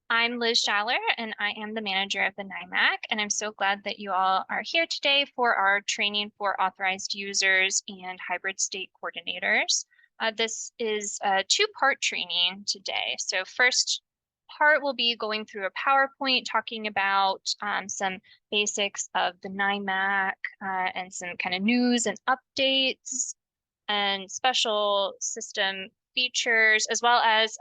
I'm Liz Schaller, and I am the manager of the NIMAC, and I'm so glad that you all are here today for our training for authorized users and hybrid state coordinators. This is a two-part training today. So first part will be going through a PowerPoint talking about some basics of the NIMAC and some kind of news and updates and special system features, as well as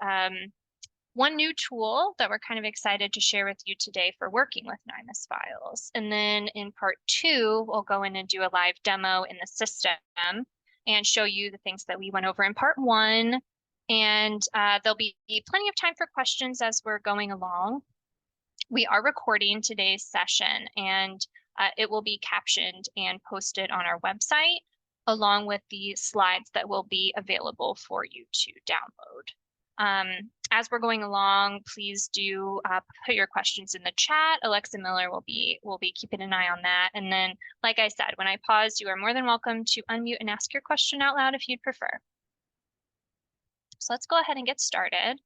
one new tool that we're kind of excited to share with you today for working with NIMAS files. And then in part two, we'll go in and do a live demo in the system and show you the things that we went over in part one. And there'll be plenty of time for questions as we're going along. We are recording today's session, and it will be captioned and posted on our website, along with the slides that will be available for you to download. As we're going along, please do put your questions in the chat. Alexa Miller will be keeping an eye on that. And then, like I said, when I pause, you are more than welcome to unmute and ask your question out loud if you'd prefer. So let's go ahead and get started.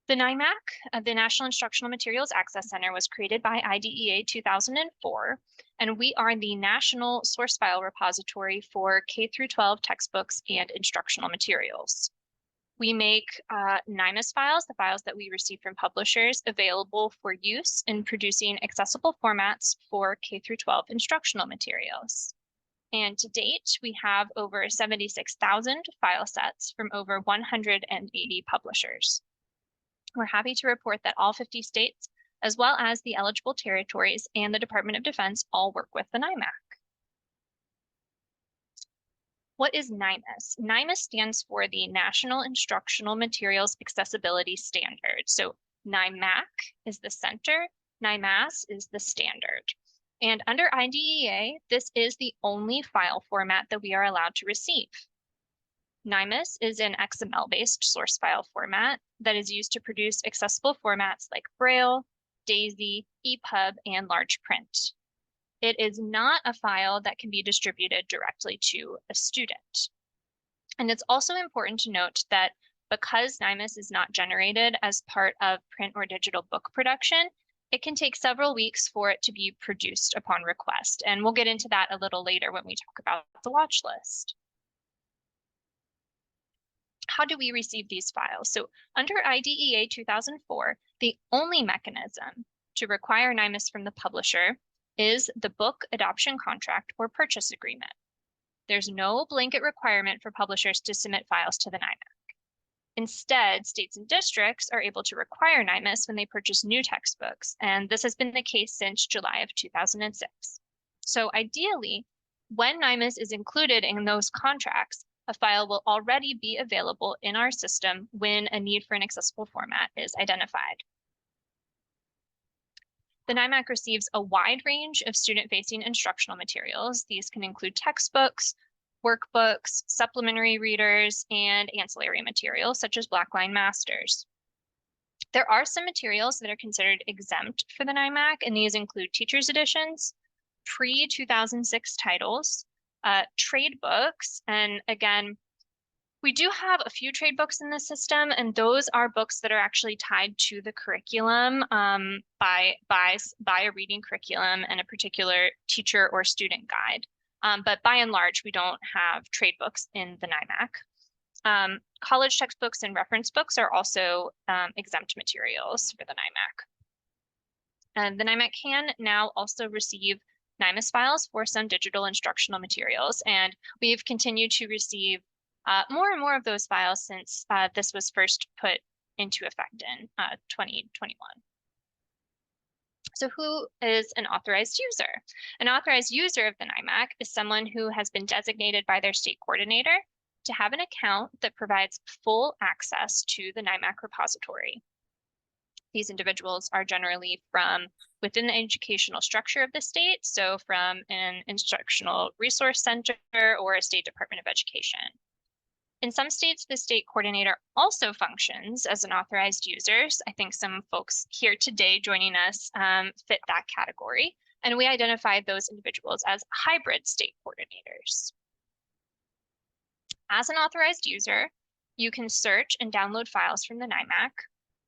The NIMAC, the National Instructional Materials Access Center, was created by IDEA 2004, and we are the national source file repository for K-12 textbooks and instructional materials. We make NIMAS files, the files that we receive from publishers, available for use in producing accessible formats for K-12 instructional materials. And to date, we have over 76,000 file sets from over 180 publishers. We're happy to report that all 50 states, as well as the eligible territories and the Department of Defense, all work with the NIMAC. What is NIMAS? NIMAS stands for the National Instructional Materials Accessibility Standard. So NIMAC is the center, NIMAS is the standard. And under IDEA, this is the only file format that we are allowed to receive. NIMAS is an XML-based source file format that is used to produce accessible formats like Braille, DAISY, EPUB, and large print. It is not a file that can be distributed directly to a student. And it's also important to note that because NIMAS is not generated as part of print or digital book production, it can take several weeks for it to be produced upon request. And we'll get into that a little later when we talk about the watch list. How do we receive these files? So under IDEA 2004, the only mechanism to require NIMAS from the publisher is the book adoption contract or purchase agreement. There's no blanket requirement for publishers to submit files to the NIMAC. Instead, states and districts are able to require NIMAS when they purchase new textbooks, and this has been the case since July of 2006. So ideally, when NIMAS is included in those contracts, a file will already be available in our system when a need for an accessible format is identified. The NIMAC receives a wide range of student-facing instructional materials. These can include textbooks, workbooks, supplementary readers, and ancillary materials such as Blackline Masters. There are some materials that are considered exempt for the NIMAC, and these include teacher's editions, pre-2006 titles, trade books, and again, we do have a few trade books in the system, and those are books that are actually tied to the curriculum by a reading curriculum and a particular teacher or student guide. But by and large, we don't have trade books in the NIMAC. College textbooks and reference books are also exempt materials for the NIMAC. And the NIMAC can now also receive NIMAS files for some digital instructional materials, and we've continued to receive more and more of those files since this was first put into effect in 2021. So who is an authorized user? An authorized user of the NIMAC is someone who has been designated by their state coordinator to have an account that provides full access to the NIMAC repository. These individuals are generally from within the educational structure of the state, so from an instructional resource center or a state Department of Education. In some states, the state coordinator also functions as an authorized user. I think some folks here today joining us fit that category, and we identified those individuals as hybrid state coordinators. As an authorized user, you can search and download files from the NIMAC,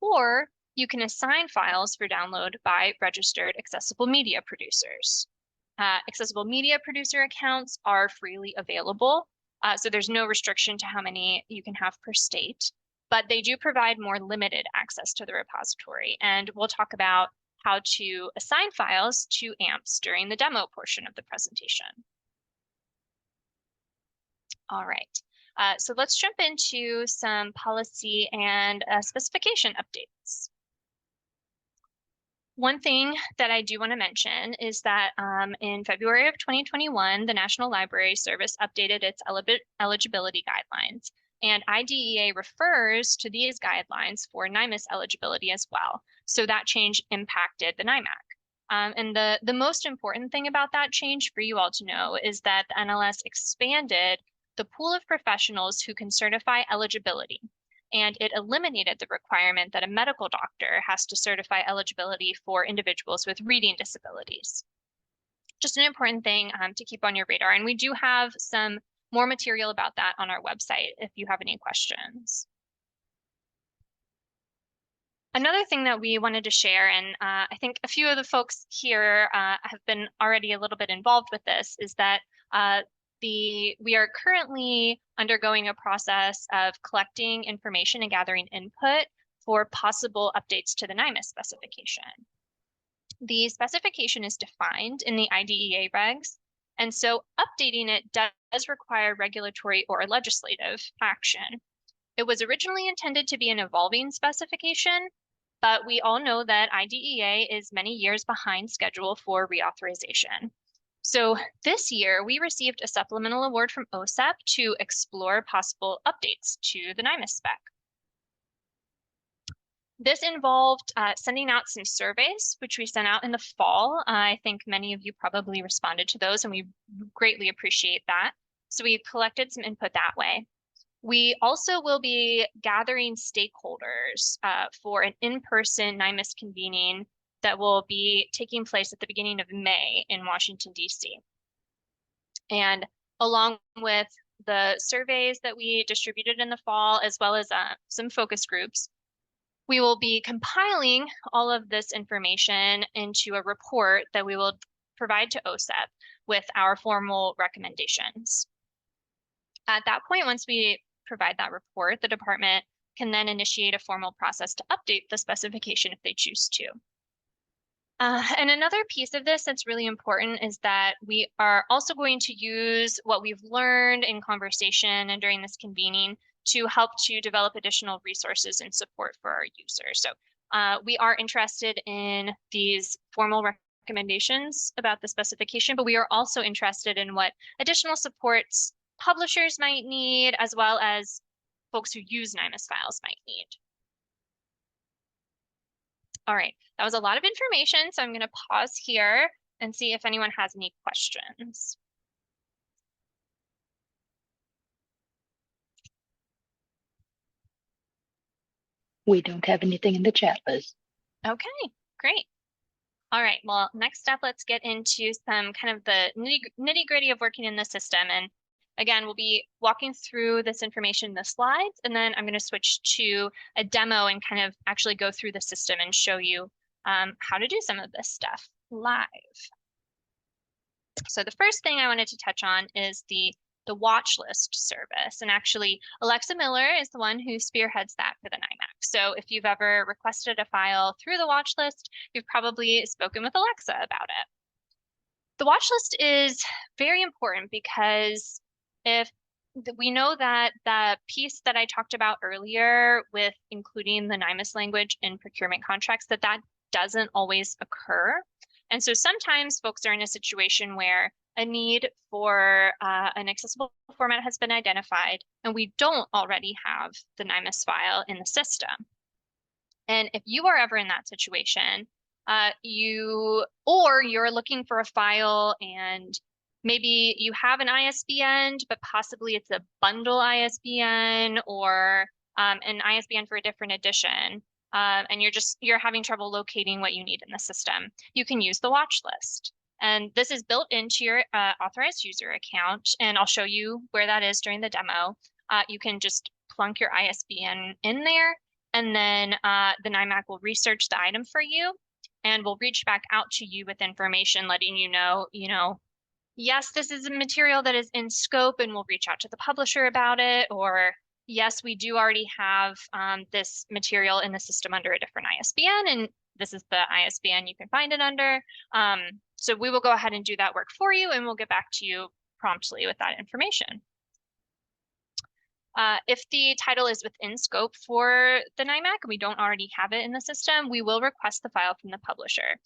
or you can assign files for download by registered accessible media producers. Accessible media producer accounts are freely available, so there's no restriction to how many you can have per state, but they do provide more limited access to the repository. And we'll talk about how to assign files to AMPs during the demo portion of the presentation. All right, so let's jump into some policy and specification updates. One thing that I do want to mention is that in February of 2021, the National Library Service updated its eligibility guidelines, and IDEA refers to these guidelines for NIMAS eligibility as well. So that change impacted the NIMAC. And the most important thing about that change for you all to know is that the NLS expanded the pool of professionals who can certify eligibility, and it eliminated the requirement that a medical doctor has to certify eligibility for individuals with reading disabilities. Just an important thing to keep on your radar, and we do have some more material about that on our website if you have any questions. Another thing that we wanted to share, and I think a few of the folks here have been already a little bit involved with this, is that we are currently undergoing a process of collecting information and gathering input for possible updates to the NIMAS specification. The specification is defined in the IDEA regs, and so updating it does require regulatory or legislative action. It was originally intended to be an evolving specification, but we all know that IDEA is many years behind schedule for reauthorization. So this year, we received a supplemental award from OSEP to explore possible updates to the NIMAS spec. This involved sending out some surveys, which we sent out in the fall. I think many of you probably responded to those, and we greatly appreciate that. So we've collected some input that way. We also will be gathering stakeholders for an in-person NIMAS convening that will be taking place at the beginning of May in Washington, D.C. And along with the surveys that we distributed in the fall, as well as some focus groups, we will be compiling all of this information into a report that we will provide to OSEP with our formal recommendations. At that point, once we provide that report, the department can then initiate a formal process to update the specification if they choose to. And another piece of this that's really important is that we are also going to use what we've learned in conversation and during this convening to help to develop additional resources and support for our users. So we are interested in these formal recommendations about the specification, but we are also interested in what additional supports publishers might need, as well as folks who use NIMAS files might need. All right, that was a lot of information, so I'm going to pause here and see if anyone has any questions. We don't have anything in the chat, Liz. Okay, great. All right, well, next up, let's get into some kind of the nitty-gritty of working in the system. And again, we'll be walking through this information in the slides, and then I'm going to switch to a demo and kind of actually go through the system and show you how to do some of this stuff live. So the first thing I wanted to touch on is the Watchlist service. And actually, Alexa Miller is the one who spearheads that for the NIMAC. So if you've ever requested a file through the Watchlist, you've probably spoken with Alexa about it. The Watchlist is very important because if we know that the piece that I talked about earlier with including the NIMAS language in procurement contracts, that doesn't always occur. And so sometimes folks are in a situation where a need for an accessible format has been identified, and we don't already have the NIMAS file in the system. And if you are ever in that situation, you're looking for a file and maybe you have an ISBN, but possibly it's a bundle ISBN or an ISBN for a different edition, and you're having trouble locating what you need in the system, you can use the Watchlist. And this is built into your authorized user account, and I'll show you where that is during the demo. You can just plunk your ISBN in there, and then the NIMAC will research the item for you and will reach back out to you with information letting you know, yes, this is a material that is in scope and we'll reach out to the publisher about it, or yes, we do already have this material in the system under a different ISBN, and this is the ISBN you can find it under. So we will go ahead and do that work for you, and we'll get back to you promptly with that information. If the title is within scope for the NIMAC and we don't already have it in the system, we will request the file from the publisher.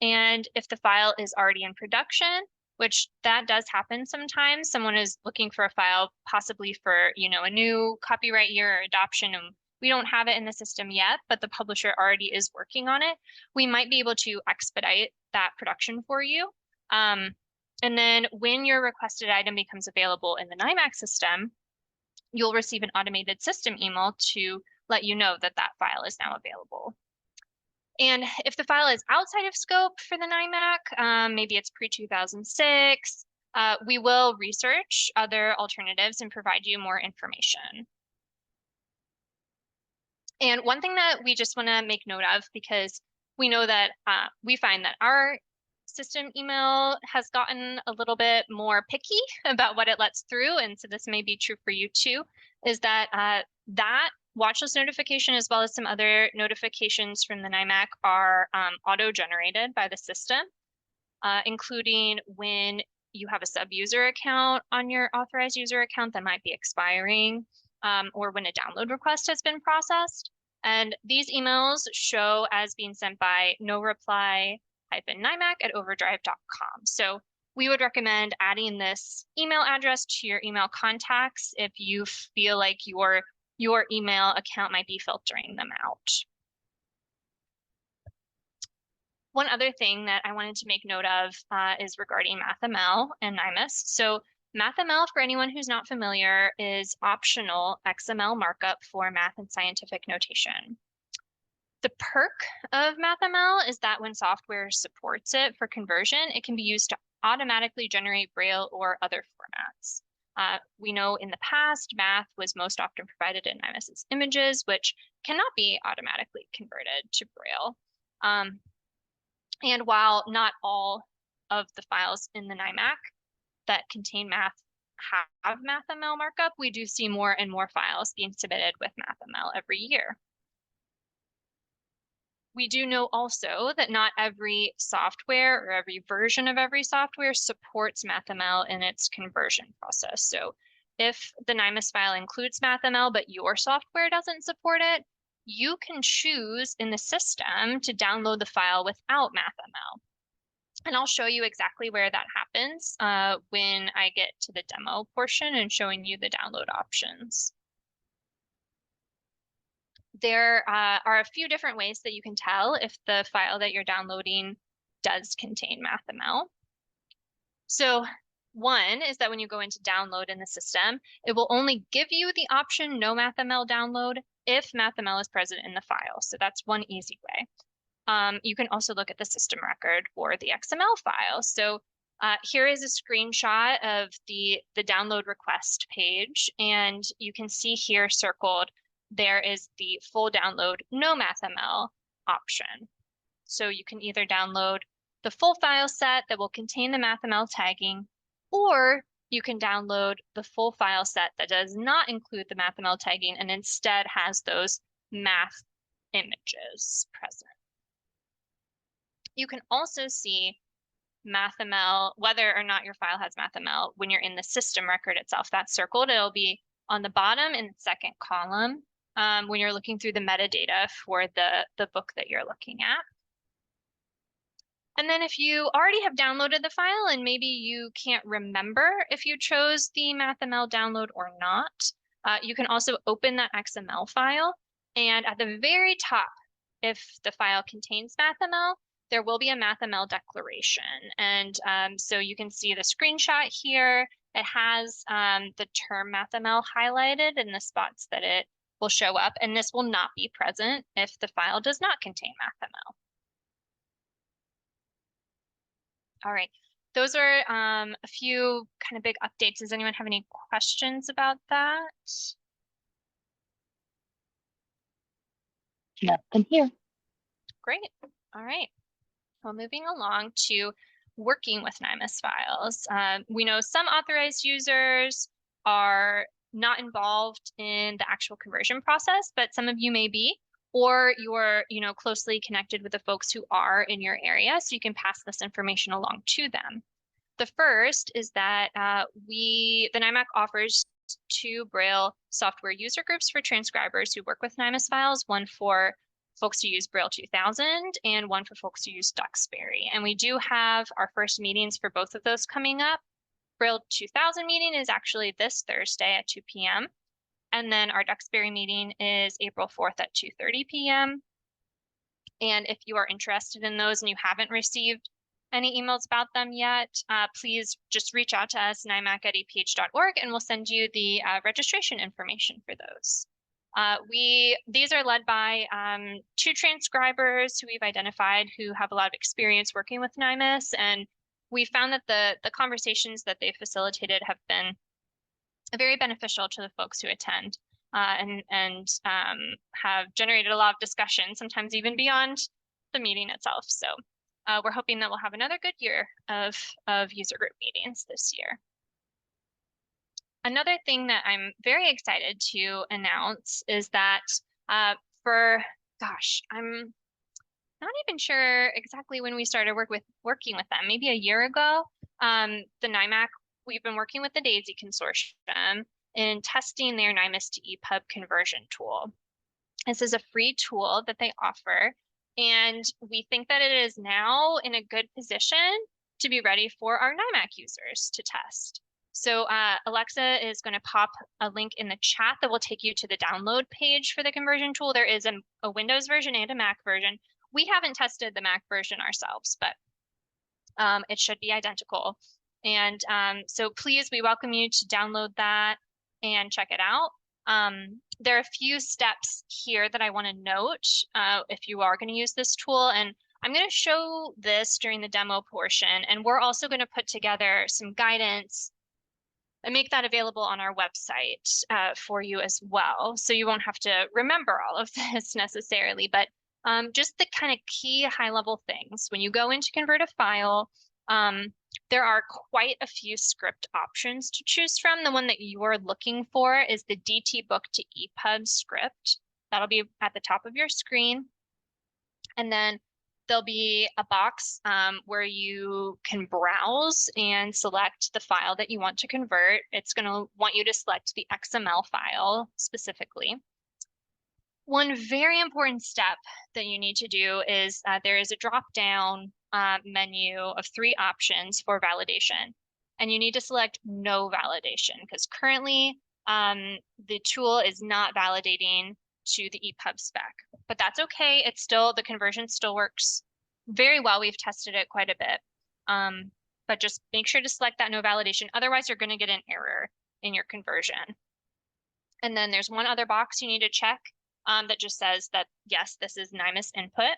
And if the file is already in production, which that does happen sometimes, someone is looking for a file possibly for, a new copyright year or adoption, and we don't have it in the system yet, but the publisher already is working on it, we might be able to expedite that production for you. And then when your requested item becomes available in the NIMAC system, you'll receive an automated system email to let you know that that file is now available. And if the file is outside of scope for the NIMAC, maybe it's pre-2006, we will research other alternatives and provide you more information. And one thing that we just want to make note of, because we know that we find that our system email has gotten a little bit more picky about what it lets through, and so this may be true for you too, is that that watchlist notification as well as some other notifications from the NIMAC are auto-generated by the system, including when you have a sub-user account on your authorized user account that might be expiring, or when a download request has been processed. And these emails show as being sent by noreply-NIMAC@overdrive.com. So we would recommend adding this email address to your email contacts if you feel like your email account might be filtering them out. One other thing that I wanted to make note of is regarding MathML and NIMAS. So MathML, for anyone who's not familiar, is optional XML markup for math and scientific notation. The perk of MathML is that when software supports it for conversion, it can be used to automatically generate Braille or other formats. We know in the past, math was most often provided in NIMAS's images, which cannot be automatically converted to Braille. And while not all of the files in the NIMAC that contain math have MathML markup, we do see more and more files being submitted with MathML every year. We do know also that not every software or every version of every software supports MathML in its conversion process. So if the NIMAS file includes MathML, but your software doesn't support it, you can choose in the system to download the file without MathML. And I'll show you exactly where that happens when I get to the demo portion and showing you the download options. There are a few different ways that you can tell if the file that you're downloading does contain MathML. So one is that when you go into download in the system, it will only give you the option no MathML download if MathML is present in the file. So that's one easy way. You can also look at the system record for the XML file. So here is a screenshot of the download request page, and you can see here circled there is the full download no MathML option. So you can either download the full file set that will contain the MathML tagging, or you can download the full file set that does not include the MathML tagging and instead has those math images present. You can also see MathML, whether or not your file has MathML, when you're in the system record itself. That's circled. It'll be on the bottom in the second column when you're looking through the metadata for the book that you're looking at. And then if you already have downloaded the file and maybe you can't remember if you chose the MathML download or not, you can also open that XML file. And at the very top, if the file contains MathML, there will be a MathML declaration. And so you can see the screenshot here. It has the term MathML highlighted in the spots that it will show up. And this will not be present if the file does not contain MathML. All right, those are a few kind of big updates. Does anyone have any questions about that? Nothing here. Great. All right. Well, moving along to working with NIMAS files. We know some authorized users are not involved in the actual conversion process, but some of you may be, or you're closely connected with the folks who are in your area, so you can pass this information along to them. The first is that the NIMAC offers 2 Braille software user groups for transcribers who work with NIMAS files, one for folks who use Braille 2000 and one for folks who use Duxbury. And we do have our first meetings for both of those coming up. Braille 2000 meeting is actually this Thursday at 2 p.m. And then our Duxbury meeting is April 4th at 2:30 p.m. And if you are interested in those and you haven't received any emails about them yet, please just reach out to us, nimac@eph.org, and we'll send you the registration information for those. These are led by 2 transcribers who we've identified who have a lot of experience working with NIMAS, and we found that the conversations that they've facilitated have been very beneficial to the folks who attend, and have generated a lot of discussion, sometimes even beyond the meeting itself. So we're hoping that we'll have another good year of user group meetings this year. Another thing that I'm very excited to announce is that I'm not even sure exactly when we started working with them, maybe a year ago. The NIMAC, we've been working with the DAISY Consortium in testing their NIMAS to EPUB conversion tool. This is a free tool that they offer, and we think that it is now in a good position to be ready for our NIMAC users to test. So Alexa is going to pop a link in the chat that will take you to the download page for the conversion tool. There is a Windows version and a Mac version. We haven't tested the Mac version ourselves, but it should be identical. And so please, we welcome you to download that and check it out. There are a few steps here that I want to note if you are going to use this tool. And I'm going to show this during the demo portion. And we're also going to put together some guidance and make that available on our website for you as well. So you won't have to remember all of this necessarily, but just the kind of key high-level things. When you go in to convert a file, there are quite a few script options to choose from. The one that you're looking for is the DT Book to EPUB script. That'll be at the top of your screen. And then there'll be a box where you can browse and select the file that you want to convert. It's going to want you to select the XML file specifically. One very important step that you need to do is there is a drop-down menu of 3 options for validation. And you need to select no validation because currently the tool is not validating to the EPUB spec, but that's okay. It's still, the conversion still works very well. We've tested it quite a bit, but just make sure to select that no validation. Otherwise, you're going to get an error in your conversion. And then there's one other box you need to check that just says that, yes, this is NIMAS input,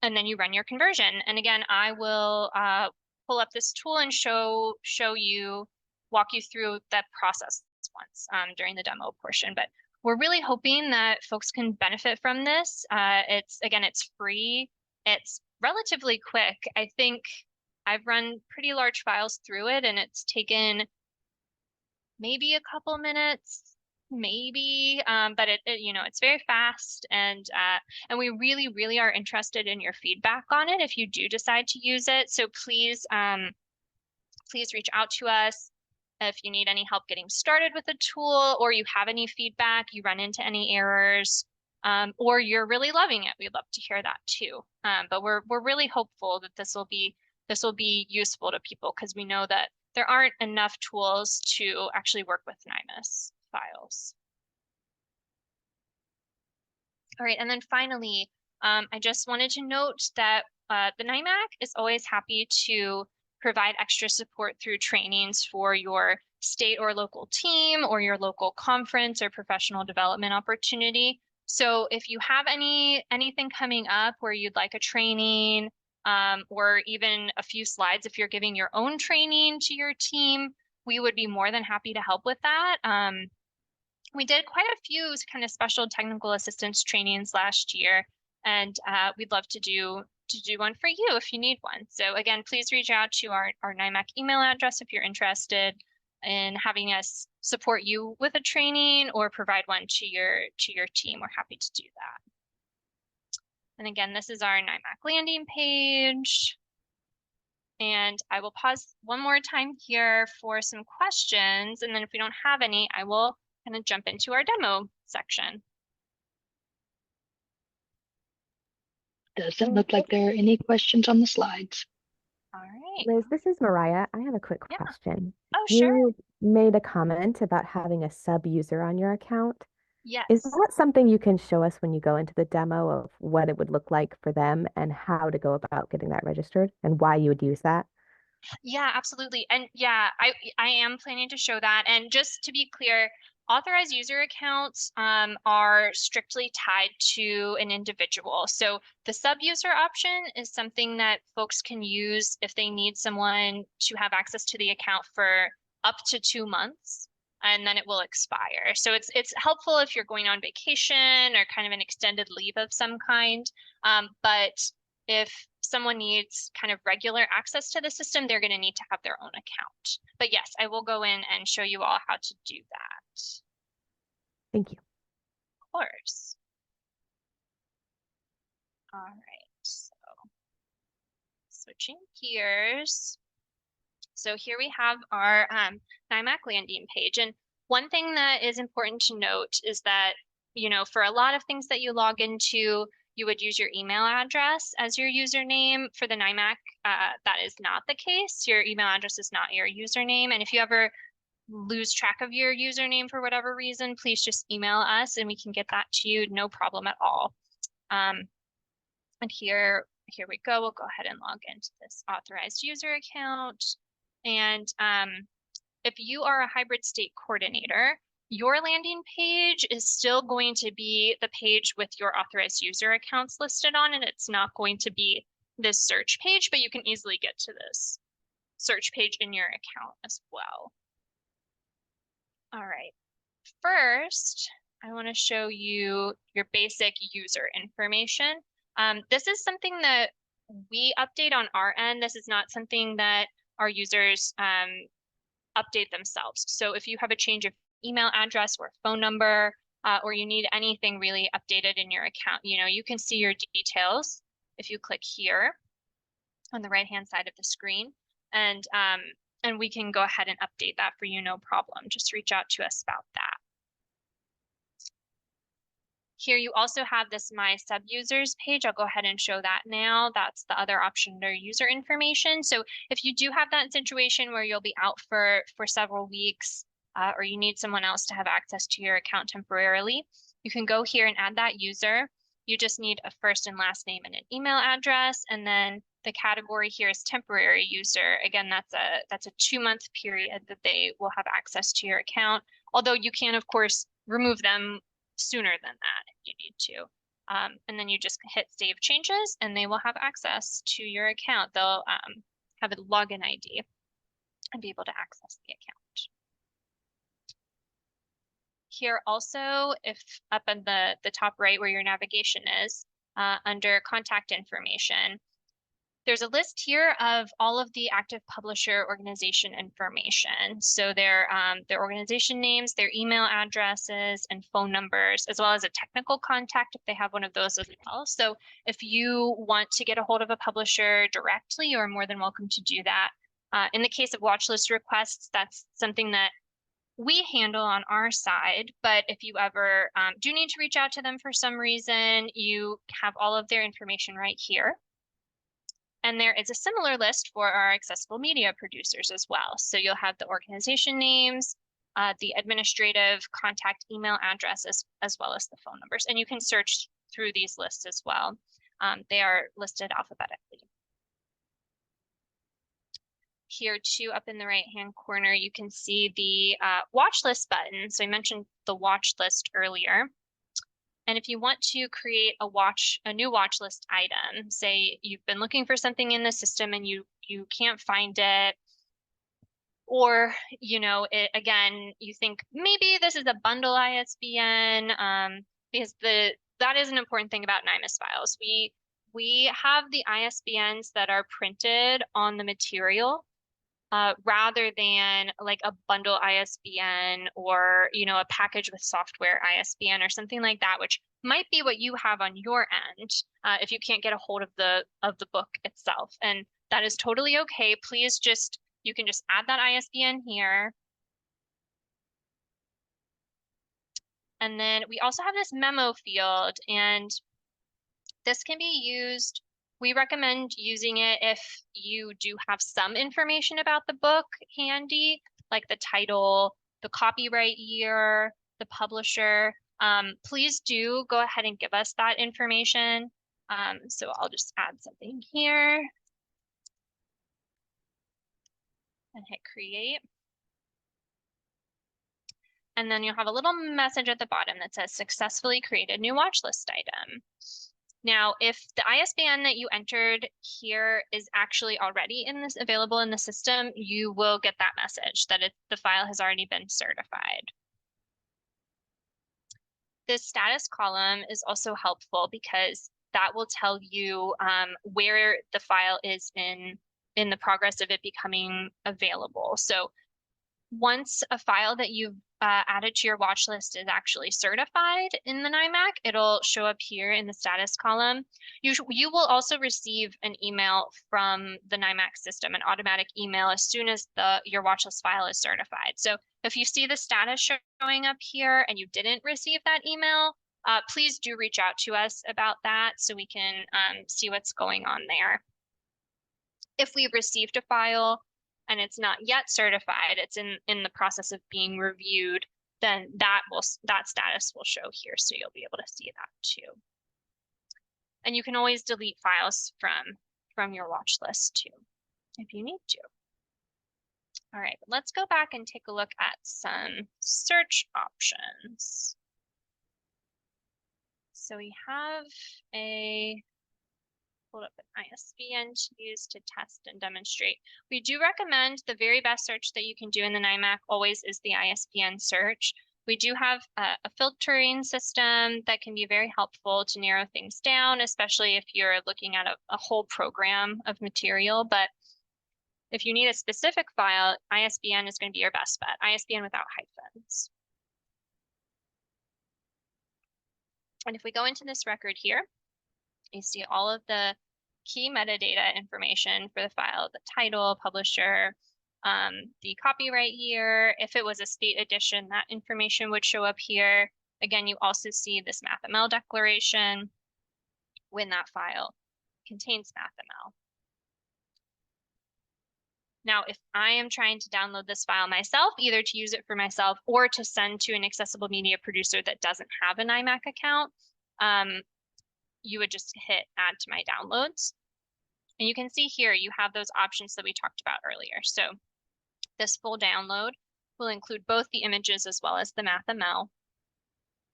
and then you run your conversion. And again, I will pull up this tool and walk you through that process once during the demo portion. But we're really hoping that folks can benefit from this. It's free. It's relatively quick. I think I've run pretty large files through it, and it's taken maybe a couple minutes, maybe, but it's very fast, and we really are interested in your feedback on it if you do decide to use it. So please reach out to us if you need any help getting started with the tool, or you have any feedback, you run into any errors, or you're really loving it. We'd love to hear that too. But we're really hopeful that this will be useful to people, because we know that there aren't enough tools to actually work with NIMAS files. All right, and then finally, I just wanted to note that the NIMAC is always happy to provide extra support through trainings for your state or local team or your local conference or professional development opportunity. So if you have anything coming up where you'd like a training, or even a few slides, if you're giving your own training to your team, we would be more than happy to help with that. we did quite a few kind of special technical assistance trainings last year, and we'd love to do one for you if you need one. So again, please reach out to our NIMAC email address if you're interested in having us support you with a training or provide one to your team. We're happy to do that. And again, this is our NIMAC landing page. And I will pause one more time here for some questions. And then if we don't have any, I will kind of jump into our demo section. Doesn't look like there are any questions on the slides. All right. Liz, this is Mariah. I have a quick Yeah. question. Oh, sure. You made a comment about having a sub-user on your account. Yes. Is that something you can show us when you go into the demo of what it would look like for them and how to go about getting that registered and why you would use that? Yeah, absolutely. And yeah, I am planning to show that. And just to be clear, authorized user accounts are strictly tied to an individual. So the sub-user option is something that folks can use if they need someone to have access to the account for up to 2 months, and then it will expire. So it's helpful if you're going on vacation or kind of an extended leave of some kind. But if someone needs kind of regular access to the system, they're going to need to have their own account. But yes, I will go in and show you all how to do that. Thank you. Of course. All right, so switching gears. So here we have our NIMAC landing page. And one thing that is important to note is that, you know, for a lot of things that you log into, you would use your email address as your username. For the NIMAC, that is not the case. Your email address is not your username. And if you ever lose track of your username for whatever reason, please just email us and we can get that to you, no problem at all. And here we go. We'll go ahead and log into this authorized user account. And if you are a hybrid state coordinator, your landing page is still going to be the page with your authorized user accounts listed on, and it's not going to be this search page, but you can easily get to this search page in your account as well. All right, first, I want to show you your basic user information. This is something that we update on our end. This is not something that our users update themselves. So if you have a change of email address or phone number, or you need anything really updated in your account, you know, you can see your details if you click here on the right-hand side of the screen. And we can go ahead and update that for you, no problem. Just reach out to us about that. Here you also have this My Sub-Users page. I'll go ahead and show that now. That's the other option under user information. So if you do have that situation where you'll be out for several weeks, or you need someone else to have access to your account temporarily, you can go here and add that user. You just need a first and last name and an email address, and then the category here is temporary user. Again, that's a 2-month period that they will have access to your account, although you can, of course, remove them sooner than that if you need to. And then you just hit save changes and they will have access to your account. They'll have a login ID and be able to access the account. Here also, if up in the top right where your navigation is, under contact information, there's a list here of all of the active publisher organization information. So their organization names, their email addresses, and phone numbers, as well as a technical contact if they have one of those as well. So if you want to get a hold of a publisher directly, you're more than welcome to do that. In the case of watchlist requests, that's something that we handle on our side, but if you ever do need to reach out to them for some reason, you have all of their information right here. And there is a similar list for our accessible media producers as well. So you'll have the organization names, the administrative contact email addresses, as well as the phone numbers. And you can search through these lists as well. They are listed alphabetically. Here too, up in the right-hand corner, you can see the watch list button. So I mentioned the watch list earlier. And if you want to create a new watch list item, say you've been looking for something in the system and you can't find it, Or, again, you think maybe this is a bundle ISBN, because that is an important thing about NIMAS files. We have the ISBNs that are printed on the material, rather than like a bundle ISBN or, a package with software ISBN or something like that, which might be what you have on your end, if you can't get a hold of the book itself. And that is totally okay. Please you can just add that ISBN here. And then we also have this memo field, and this can be used. We recommend using it if you do have some information about the book handy, like the title, the copyright year, the publisher. Please do go ahead and give us that information. So I'll just add something here and hit create. And then you'll have a little message at the bottom that says successfully created new watch list item. Now, if the ISBN that you entered here is actually already available in the system, you will get that message that the file has already been certified. This status column is also helpful because that will tell you where the file is in the progress of it becoming available. So once a file that you've added to your watch list is actually certified in the NIMAC, it'll show up here in the status column. You will also receive an email from the NIMAC system, an automatic email, as soon as your watch list file is certified. So if you see the status showing up here and you didn't receive that email, please do reach out to us about that so we can see what's going on there. If we've received a file and it's not yet certified, it's in the process of being reviewed, then that status will show here, so you'll be able to see that too. And you can always delete files from your watch list too, if you need to. All right, let's go back and take a look at some search options. So we have pulled up an ISBN to use to test and demonstrate. We do recommend the very best search that you can do in the NIMAC always is the ISBN search. We do have a filtering system that can be very helpful to narrow things down, especially if you're looking at a whole program of material. But if you need a specific file, ISBN is going to be your best bet. ISBN without hyphens. And if we go into this record here, you see all of the key metadata information for the file, the title, publisher, the copyright year. If it was a state edition, that information would show up here. Again, you also see this MathML declaration when that file contains MathML. Now, if I am trying to download this file myself, either to use it for myself or to send to an accessible media producer that doesn't have an NIMAC account, you would just hit add to my downloads. And you can see here, you have those options that we talked about earlier. So this full download will include both the images as well as the MathML.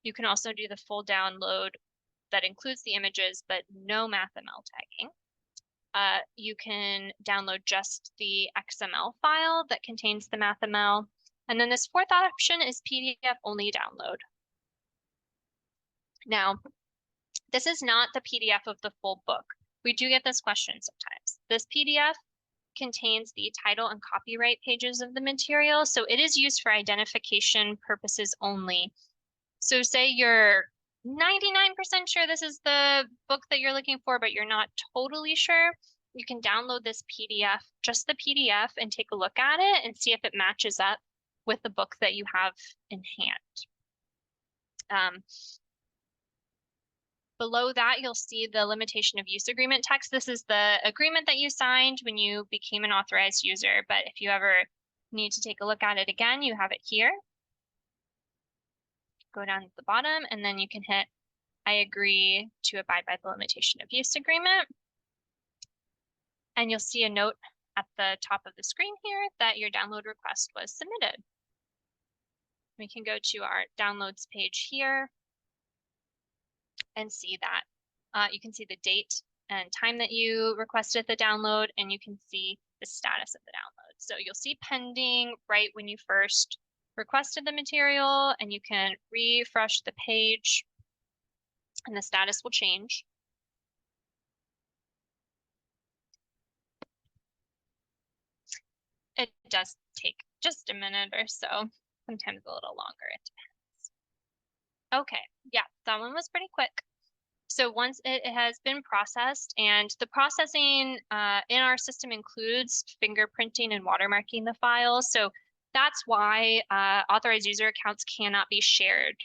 You can also do the full download that includes the images, but no MathML tagging. You can download just the XML file that contains the MathML. And then this fourth option is PDF only download. Now, this is not the PDF of the full book. We do get this question sometimes. This PDF contains the title and copyright pages of the material, so it is used for identification purposes only. So say you're 99% sure this is the book that you're looking for, but you're not totally sure, you can download this PDF, just the PDF, and take a look at it and see if it matches up with the book that you have in hand. Below that, you'll see the limitation of use agreement text. This is the agreement that you signed when you became an authorized user, but if you ever need to take a look at it again, you have it here. Go down to the bottom, and then you can hit I agree to abide by the limitation of use agreement. And you'll see a note at the top of the screen here that your download request was submitted. We can go to our downloads page here and see that. You can see the date and time that you requested the download, and you can see the status of the download. So you'll see pending right when you first requested the material, and you can refresh the page and the status will change. It does take just a minute or so, sometimes a little longer, it depends. Okay, yeah, that one was pretty quick. So once it has been processed, and the processing in our system includes fingerprinting and watermarking the files. So that's why authorized user accounts cannot be shared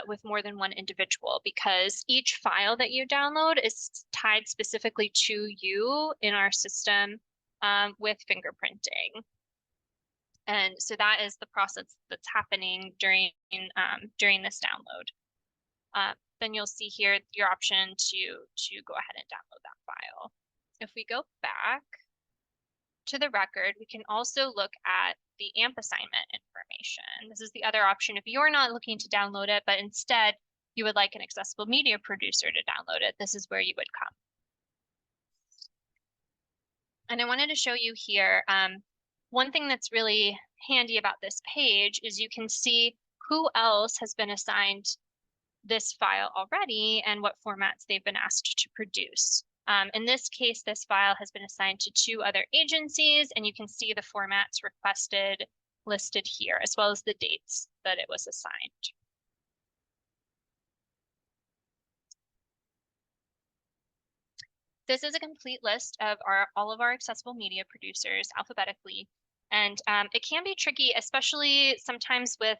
with more than one individual, because each file that you download is tied specifically to you in our system with fingerprinting. And so that is the process that's happening during this download. Then you'll see here your option to go ahead and download that file. If we go back to the record, we can also look at the AMP assignment information. This is the other option if you're not looking to download it, but instead you would like an accessible media producer to download it. This is where you would come. And I wanted to show you here, one thing that's really handy about this page is you can see who else has been assigned this file already and what formats they've been asked to produce. In this case, this file has been assigned to 2 other agencies, and you can see the formats requested listed here, as well as the dates that it was assigned. This is a complete list of all of our accessible media producers alphabetically, and it can be tricky, especially sometimes with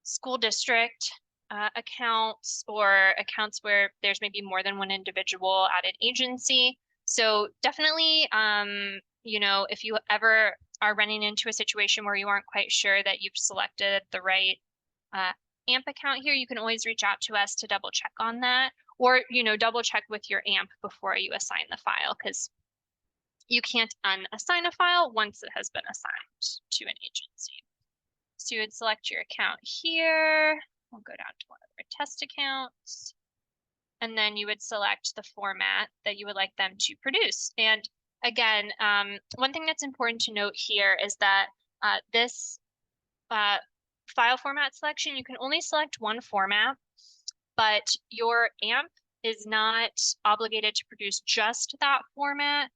school district accounts or accounts where there's maybe more than one individual at an agency. So definitely, you know, if you ever are running into a situation where you aren't quite sure that you've selected the right AMP account here, you can always reach out to us to double check on that, or, you know, double check with your AMP before you assign the file, because you can't unassign a file once it has been assigned to an agency. So you would select your account here. We'll go down to one of our test accounts. And then you would select the format that you would like them to produce. And again, one thing that's important to note here is that this file format selection, you can only select one format, but your AMP is not obligated to produce just that format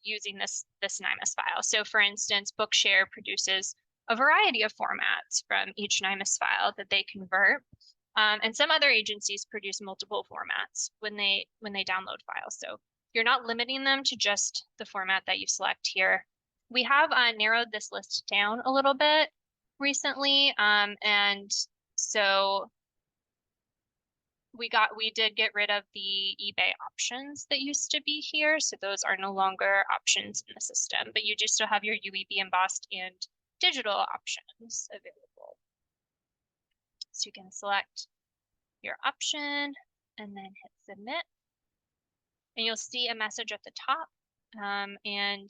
using this NIMAS file. So for instance, Bookshare produces a variety of formats from each NIMAS file that they convert. And some other agencies produce multiple formats when they download files. So you're not limiting them to just the format that you select here. We have narrowed this list down a little bit recently. And so we did get rid of the eBay options that used to be here. So those are no longer options in the system, but you do still have your UEB embossed and digital options available. So you can select your option and then hit submit. And you'll see a message at the top, and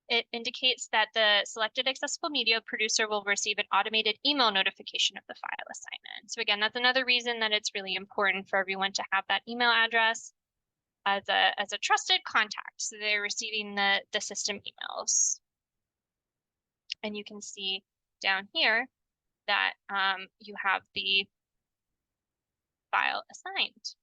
it indicates that the selected accessible media producer will receive an automated email notification of the file assignment. So again, that's another reason that it's really important for everyone to have that email address as a trusted contact, so they're receiving the system emails. And you can see down here that you have the file assigned.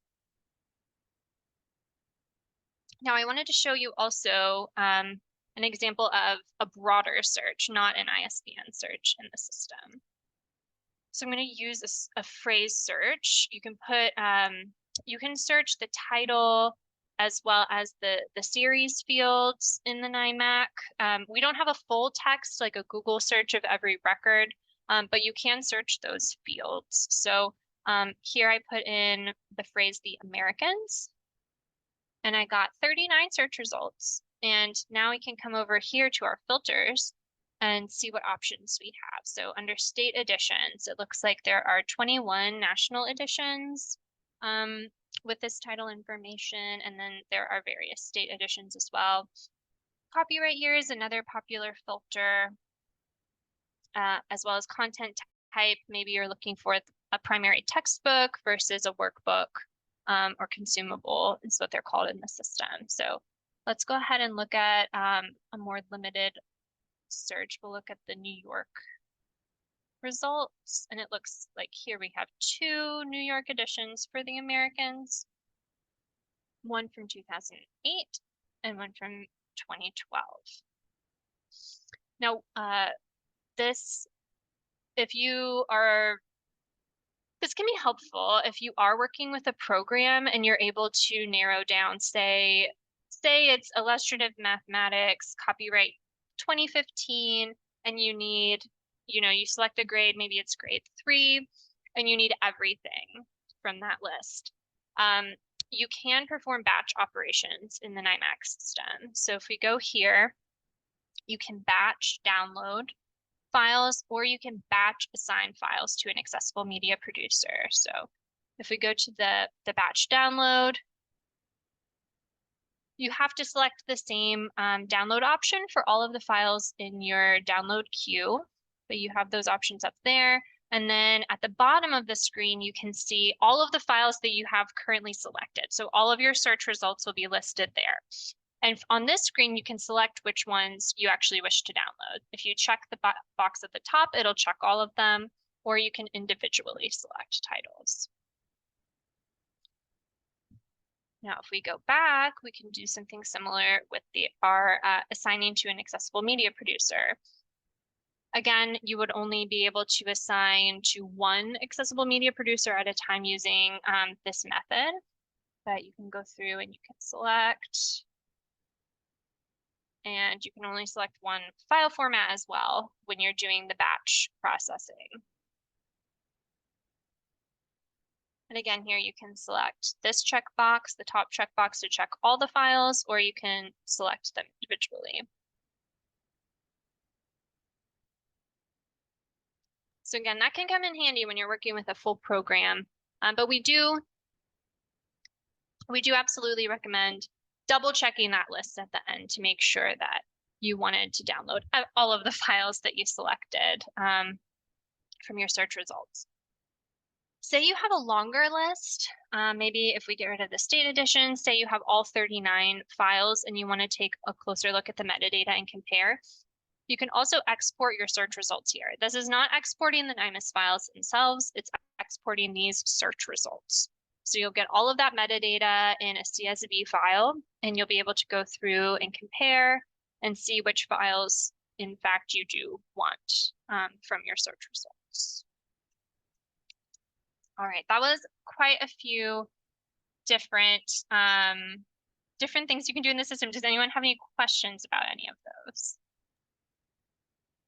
Now I wanted to show you also an example of a broader search, not an ISBN search in the system. So I'm going to use a phrase search. You can put, you can search the title as well as the series fields in the NIMAC. We don't have a full text like a Google search of every record, but you can search those fields. So here I put in the phrase the Americans, and I got 39 search results. And now we can come over here to our filters and see what options we have. So under state editions, it looks like there are 21 national editions with this title information, and then there are various state editions as well. Copyright year is another popular filter, as well as content type. Maybe you're looking for a primary textbook versus a workbook. or consumable is what they're called in the system. So let's go ahead and look at a more limited search. We'll look at the New York results, and it looks like here we have 2 New York editions for the Americans, one from 2008 and one from 2012. Now, this can be helpful if you are working with a program and you're able to narrow down, say it's illustrative mathematics, copyright 2015, and you need, you select a grade, maybe it's grade 3, and you need everything from that list. You can perform batch operations in the NIMAC system. So if we go here, you can batch download files, or you can batch assign files to an accessible media producer. So if we go to the batch download, you have to select the same download option for all of the files in your download queue, but you have those options up there. And then at the bottom of the screen, you can see all of the files that you have currently selected. So all of your search results will be listed there. And on this screen, you can select which ones you actually wish to download. If you check the box at the top, it'll check all of them, or you can individually select titles. Now, if we go back, we can do something similar with our assigning to an accessible media producer. Again, you would only be able to assign to one accessible media producer at a time using this method, but you can go through and you can select. And you can only select one file format as well when you're doing the batch processing. And again, here you can select this checkbox, the top checkbox, to check all the files, or you can select them individually. So again, that can come in handy when you're working with a full program, but we do absolutely recommend double checking that list at the end to make sure that you wanted to download all of the files that you selected from your search results. Say you have a longer list, maybe if we get rid of the state edition, say you have all 39 files and you want to take a closer look at the metadata and compare, you can also export your search results here. This is not exporting the NIMAS files themselves, it's exporting these search results. So you'll get all of that metadata in a CSV file, and you'll be able to go through and compare and see which files, in fact, you do want from your search results. All right, that was quite a few different things you can do in the system. Does anyone have any questions about any of those?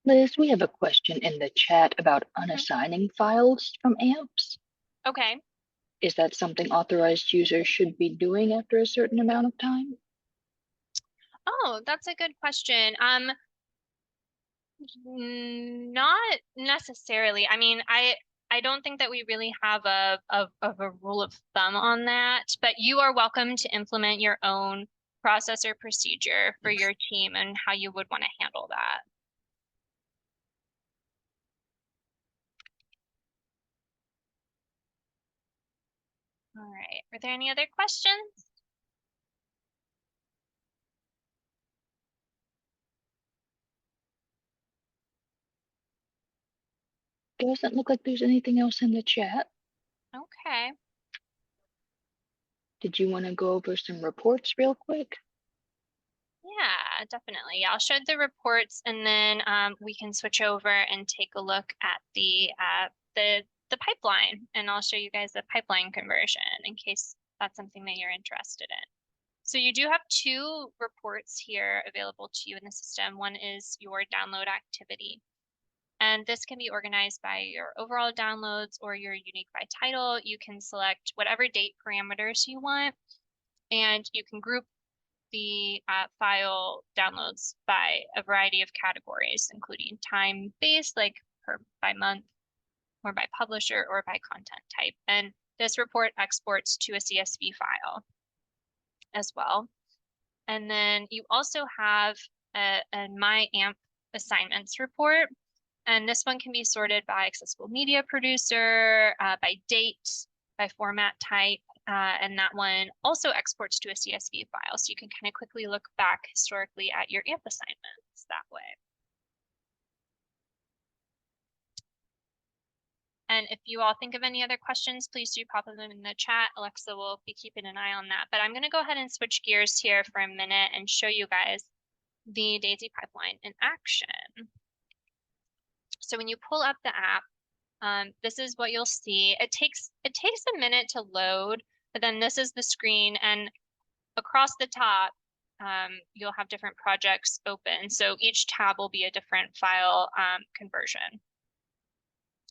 Liz, we have a question in the chat about unassigning files from AMPs. Okay. Is that something authorized users should be doing after a certain amount of time? Oh, that's a good question. Not necessarily. I mean, I don't think that we really have a rule of thumb on that, but you are welcome to implement your own process or procedure for your team and how you would want to handle that. All right, are there any other questions? Doesn't look like there's anything else in the chat. Okay. Did you want to go over some reports real quick? Yeah, definitely. I'll show the reports, and then we can switch over and take a look at the pipeline, and I'll show you guys the pipeline conversion in case that's something that you're interested in. So you do have 2 reports here available to you in the system. One is your download activity, and this can be organized by your overall downloads or your unique by title. You can select whatever date parameters you want, and you can group the file downloads by a variety of categories, including time-based, like by month, or by publisher, or by content type. And this report exports to a CSV file as well. And then you also have a My AMP assignments report. And this one can be sorted by accessible media producer, by date, by format type. And that one also exports to a CSV file. So you can kind of quickly look back historically at your AMP assignments that way. And if you all think of any other questions, please do pop them in the chat. Alexa will be keeping an eye on that. But I'm going to go ahead and switch gears here for a minute and show you guys the Daisy pipeline in action. So when you pull up the app, this is what you'll see. It takes a minute to load, but then this is the screen, and across the top, you'll have different projects open. So each tab will be a different file conversion.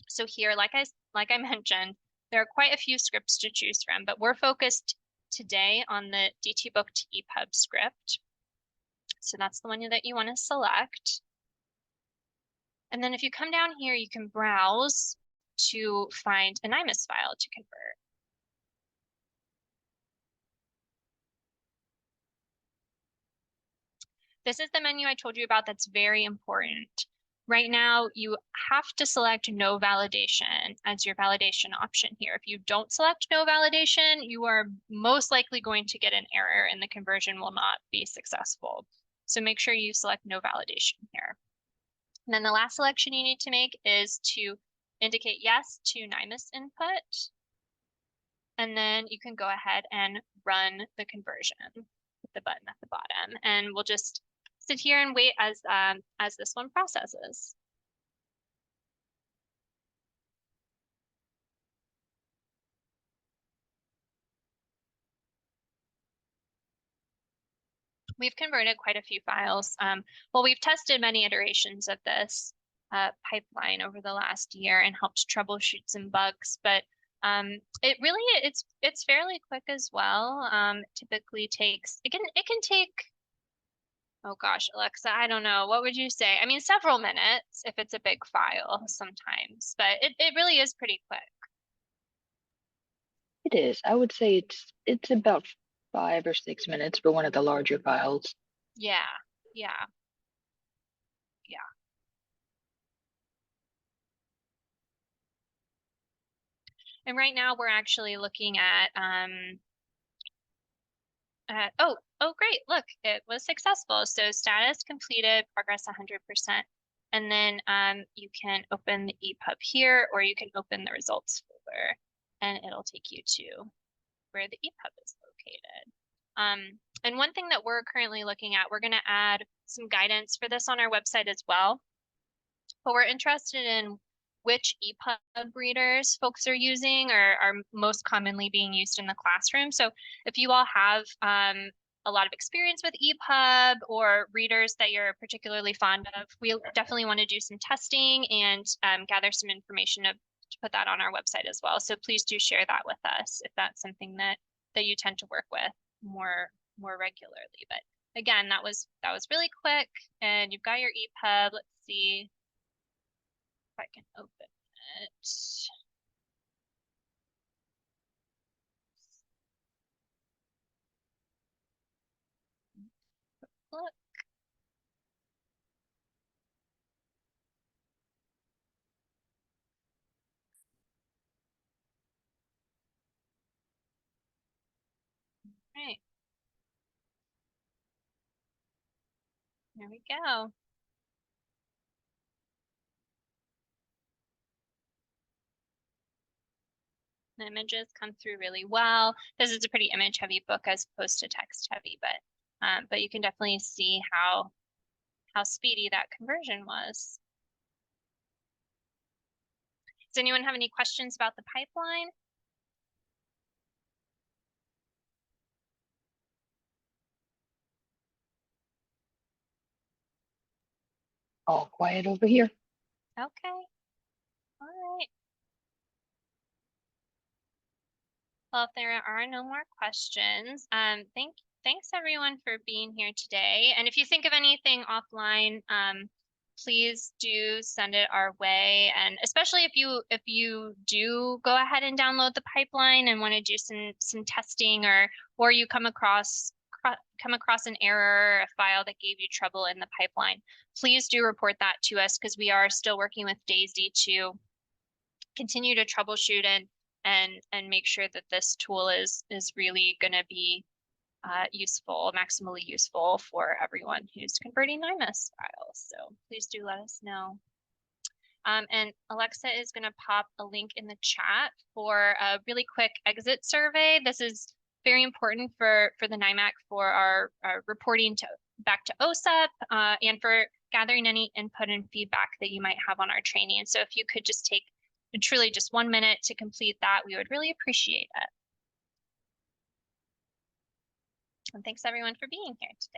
So here, like I mentioned, there are quite a few scripts to choose from, but we're focused today on the DTBook to EPUB script. So that's the one that you want to select. And then if you come down here, you can browse to find a NIMAS file to convert. This is the menu I told you about that's very important. Right now, you have to select no validation as your validation option here. If you don't select no validation, you are most likely going to get an error and the conversion will not be successful. So make sure you select no validation here. And then the last selection you need to make is to indicate yes to NIMAS input. And then you can go ahead and run the conversion with the button at the bottom. And we'll just sit here and wait as this one processes. We've converted quite a few files. Well, we've tested many iterations of this pipeline over the last year and helped troubleshoot some bugs, but it's fairly quick as well. Typically takes, it can take, oh gosh, Alexa, I don't know. What would you say? I mean, several minutes if it's a big file sometimes, but it really is pretty quick. It is. I would say it's about 5 or 6 minutes for one of the larger files. Yeah. And right now we're actually looking at oh great, look, it was successful. So status completed, progress 100%. And then you can open the EPUB here, or you can open the results folder and it'll take you to where the EPUB is located. And one thing that we're currently looking at, we're going to add some guidance for this on our website as well. But we're interested in which EPUB readers folks are using or are most commonly being used in the classroom. So if you all have a lot of experience with EPUB or readers that you're particularly fond of, we definitely want to do some testing and gather some information to put that on our website as well. So please do share that with us if that's something that you tend to work with more regularly. But again, that was really quick, and you've got your EPUB. Let's see if I can open it. Look. Right. There we go. The images come through really well. This is a pretty image heavy book as opposed to text heavy, but you can definitely see how speedy that conversion was. Does anyone have any questions about the pipeline? All quiet over here. Okay. All right. Well, if there are no more questions, thanks everyone for being here today. And if you think of anything offline, please do send it our way. And especially if you do go ahead and download the pipeline and want to do some testing, or you come across an error, a file that gave you trouble in the pipeline, please do report that to us, because we are still working with Daisy to continue to troubleshoot and make sure that this tool is really going to be useful, maximally useful for everyone who's converting NIMAS files. So please do let us know. And Alexa is going to pop a link in the chat for a really quick exit survey. This is very important for the NIMAC for our reporting back to OSEP and for gathering any input and feedback that you might have on our training. So if you could just take truly just 1 minute to complete that, we would really appreciate it. And thanks everyone for being here today.